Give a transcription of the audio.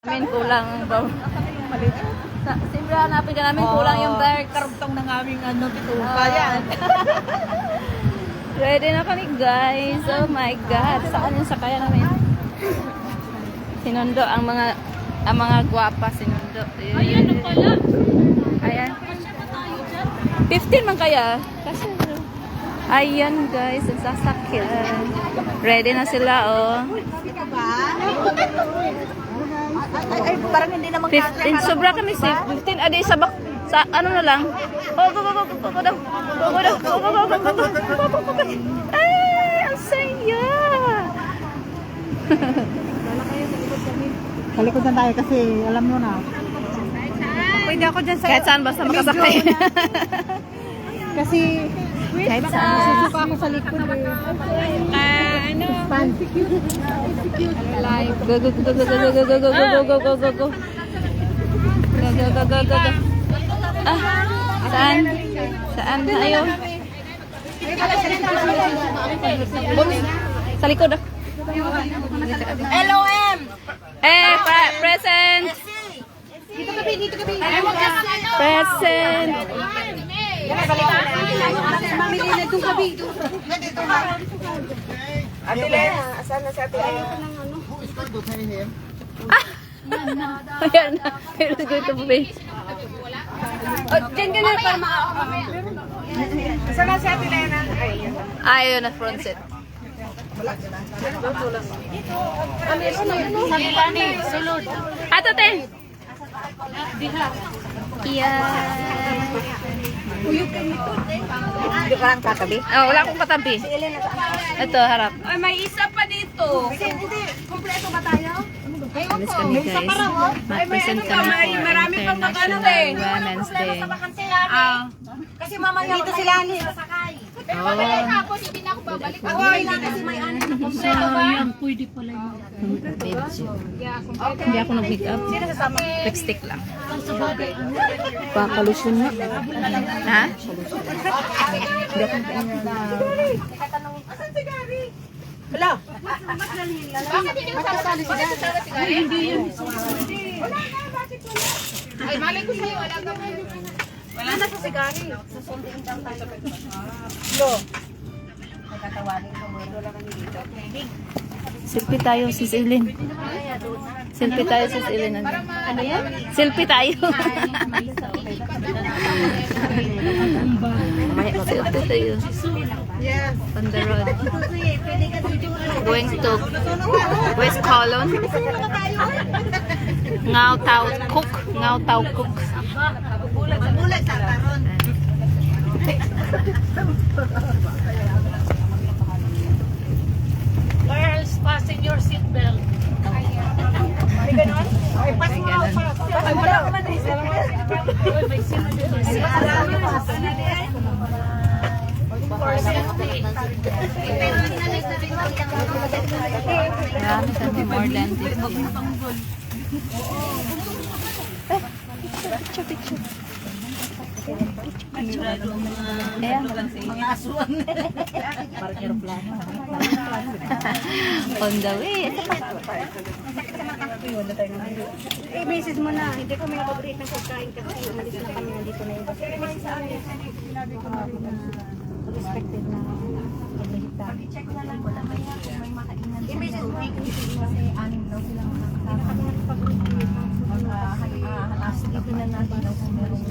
Namin kulang ba? Siyempre hanapin ka namin kulang yung bag. Karugtong ng aming bituka yan. Ready na kami guys. Oh my God. Saan yung sakayan namin? Sinundo ang mga gwapa sinundo. Ayan na pala. Ayan. 15 man kaya. Kasi ayan guys, ang sasakyan. Ready na sila oh. Ay, parang hindi na 15, sobra kami safe. 15, adi sabak sa ano na lang. Oh, go daw. Go daw. Ay, ang saya. Kalikod na tayo kasi alam mo na. Pwede ako dyan sa... Kahit saan basta makasakay. Kasi... Kahit saan. Susuka ako sa likod eh. Fancy cute. Go. Ah, saan? Saan na ayo? Sa likod ah. LOM! Present! Dito kami. Present! Mamili na itong gabi. Ate Len, asan na si Ate Len? Ayan na. Here's going to be. Diyan ka na para asan na si Ate Lena? Ayun na front seat. Sulod. Ato te. Iya. Hindi ka lang katabi? Oh, wala akong katabi. Ito harap. Ay, may isa pa dito. Hindi, kompleto ba tayo? Alis kami guys. Mag-present kami for International Women's Day. Kasi mamaya dito sila ni sasakay. Pero tapos hindi na ako babalik. Ako lang kasi may ano na kompleto ba? Pwede pala yun. Hindi ako nag-makeup. Sino sasama? Lipstick lang. Pakalusyon na. Ha? Hindi ako asan si Gary? Hello? Bakit hindi ko sasali si Gary? Hindi yun. Wala na, bakit wala? Ay, malay ko sa'yo, wala ka mo. Wala na sa sigari. Susundiin lang tayo. Lo. Nagkatawanin ko mo. Wala kami dito. Selfie tayo, Sis Eileen. Selfie tayo, Sis Eileen. Ano yan? Selfie tayo. Selfie tayo. Yes. On the road. Going to West Colon. Ngao Tao Cook. Bulag sa karon. Girls, fasten your seatbelt. May ganon? Ay, pas mo ako para. Ay, wala ka man rin. May seatbelt. Yeah, something more than this. Picture. Ayan. Mga asuan. Parang aeroplano. On the way. Eh, message mo na. Hindi ko may paborito ng pagkain kasi umalis na kami nandito na iba. Respected na pagbahita. I-check na lang wala may makainan. I-message mo. Kasi anim daw silang nakakasama. Dito na natin daw kung meron